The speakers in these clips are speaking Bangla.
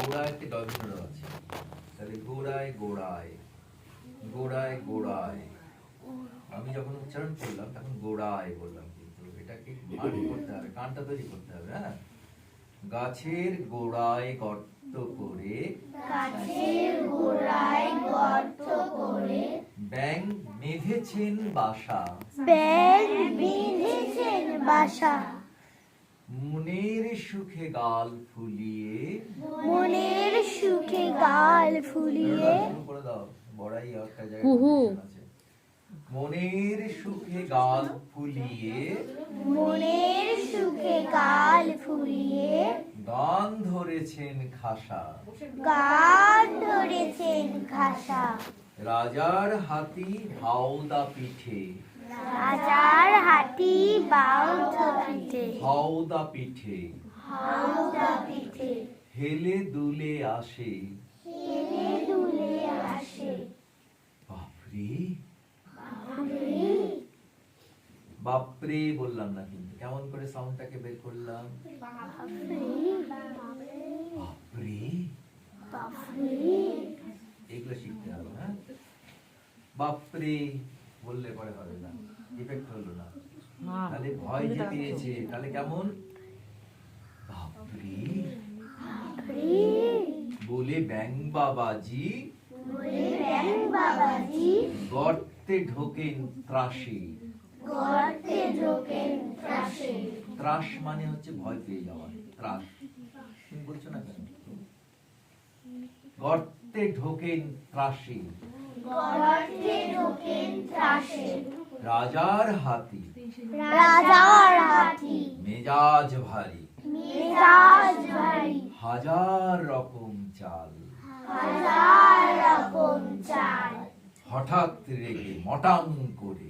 গোড়ায় একটা ডমিনো আছে, তাহলে গোড়ায় গোড়ায় গোড়ায় গোড়ায়, আমি যখন উচ্চারণ করলাম তখন গোড়ায় বললাম, কিন্তু এটাকে ভাট করতে হবে, কানটা তৈরি করতে হবে। হ্যাঁ, গাছের গোড়ায় গর্ত করে, গাছের গোড়ায় গর্ত করে, ব্যাঙ বেঁধেছেন বাসা, ব্যাঙ বেঁধেছেন বাসা, মনের সুখে গাল ফুলিয়ে, মনের সুখে গাল ফুলিয়ে, শুরু করে দাও, বড়াই একটা জায়গায় কুহু। confusion আছে। মনের সুখে গাল ফুলিয়ে, মনের সুখে গাল ফুলিয়ে, গান ধরেছেন খাসা, গান ধরেছেন খাসা, রাজার হাতি হাওদা পিঠে, রাজার হাতি বাউদা পিঠে, হাওদা পিঠে, হাউদা পিঠে, হেলে দুলে আসে। হেলে দুলে আসে। বাপরে বাপরে বললাম না, কিন্তু কেমন করে সাউন্ডটাকে বের করলাম, বাপরে, এগুলো শিখতে হবে। হ্যাঁ, বাপরে বললে পরে হবে না, ইফেক্ট হলো না। তাহলে ভয় যে পেয়েছে, তাহলে কেমন, বাপরে বলে ব্যাঙ বাবাজি বলে ব্যাঙ বাবাজি গর্তে ঢোকেন ত্রাসে। গর্তে ঢোকেন ত্রাসে। ত্রাস মানে হচ্ছে ভয় পেয়ে যাওয়া, ত্রাস। তুমি বলছো না কেন? গর্তে ঢোকেন ত্রাসে, গর্তে ঢোকেন ত্রাসে। রাজার হাতি রাজার হাতি মেজাজ ভারী, মেজাজ ভারী, হাজার রকম চাল, হাজার রকম চাল, হঠাৎ রেগে মটাং করে।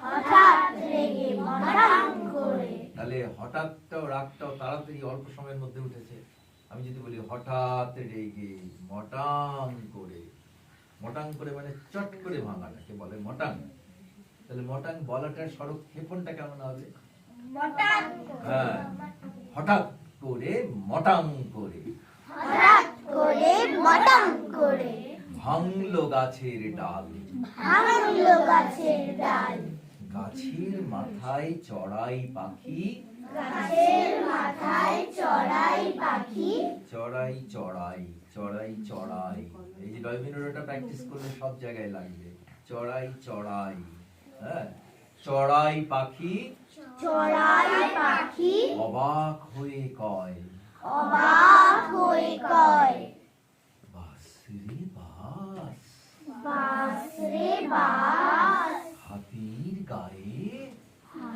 হঠাৎ রেগে মটাং করে। তাহলে হঠাৎটাও রাগটাও তাড়াতাড়ি অল্প সময়ের মধ্যে উঠেছে। আমি যদি বলি হঠাৎ রেগে মটাং করে, মটাং করে মানে চট করে ভাঙাটাকে বলে মটাং। তাহলে মটাং বলাটার সড়ক ক্ষেপণটা কেমন হবে? মটাং হ্যাঁ, হঠাৎ করে মটাং করে, হঠাৎ করে মটাং করে, ভাঙলো গাছের ডাল, ভাঙলো গাছের ডাল, গাছের মাথায় চড়াই পাখি, গাছের মাথায় চড়াই পাখি, চড়াই চড়াই চড়াই চড়াই। এই যে ডয়মিনোটা প্র্যাকটিস করলে সব জায়গায় লাগবে। চড়াই চড়াই, হ্যাঁ, চড়াই পাখি চড়াই পাখি অবাক হয়ে কয়, অবাক হয়ে কয়, বাস রে বাস, বাস রে বাস, হাতির গায়ে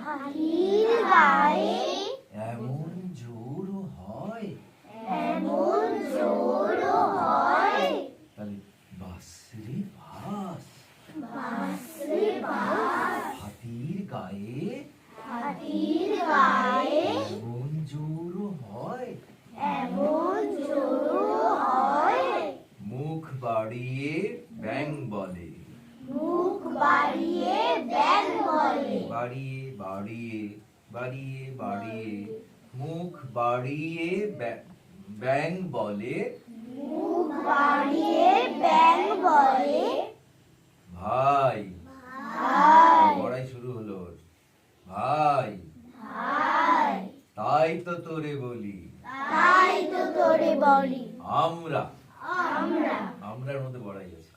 হাতির গায়ে এমন জোর হয়। এমন জোর হয়। তাহলে বাস রে বাস, বাস রে বাস, হাতির গায়ে হাতির গায়ে এমন জোর হয়। এমন জোর হয়। মুখ বাড়িয়ে ব্যাঙ বলে, মুখ বাড়িয়ে ব্যাঙ বলে, বাড়িয়ে বাড়িয়ে বাড়িয়ে বাড়িয়ে, মুখ বাড়িয়ে ব্যাঙ বলে, মুখ বাড়িয়ে ব্যাঙ বলে, ভাই, ভাই, বড়াই শুরু হলো, ভাই ভাই, তাই তো তোরে বলি, তাই তো তোরে বলি, আমরা, আমরা, আমরার মধ্যে বড়াই আছে,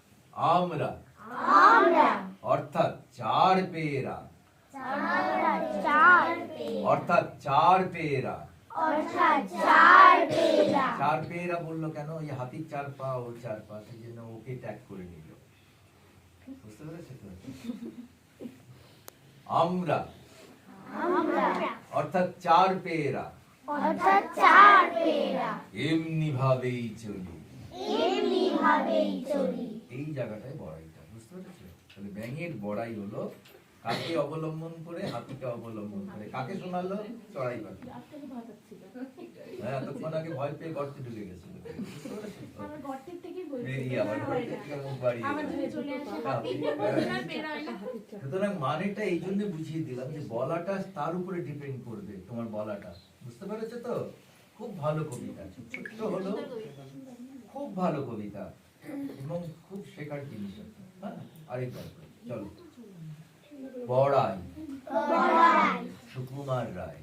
আমরা, আমরা, অর্থাৎ চার পেয়েরা, আমরা চার পেয়ে, অর্থাৎ চার পেয়েরা। অর্থাৎ চার পেয়েরা। চার পেয়েরা বললো কেন? ওই হাতির চার পা, ওর চার পা, সেই জন্য ওকে ট্যাগ করে নিল। বুঝতে পেরেছে তো? আমরা, আমরা, অর্থাৎ চার পেয়েরা, অর্থাৎ চার পেয়েরা, এমনি ভাবেই চলি। এমনি ভাবেই চলি। এই জায়গাটায় বড়াইটা, বুঝতে পেরেছো? তাহলে ব্যাঙের বড়াই হলো কাকে অবলম্বন করে? হাতিকে অবলম্বন করে। কাকে শোনালো? চড়াই পাখি। হ্যাঁ, এতক্ষণ আগে ভয় পেয়ে গর্তে ঢুকে গেছিল। বুঝতে পেরেছো তো? বেরিয়ে আবার গর্তে থেকে মুখ বাড়িয়ে গেল। সুতরাং মানেটা এই জন্য বুঝিয়ে দিলাম যে বলাটা তার উপরে ডিপেন্ড করবে, তোমার বলাটা। বুঝতে পেরেছো তো? খুব ভালো কবিতা, ছোট্ট হলো ভালো কবিতা এবং খুব শেখার জিনিস আছে। হ্যাঁ, আরেকবার চলো। বড়াই বড়াই সুকুমার রায়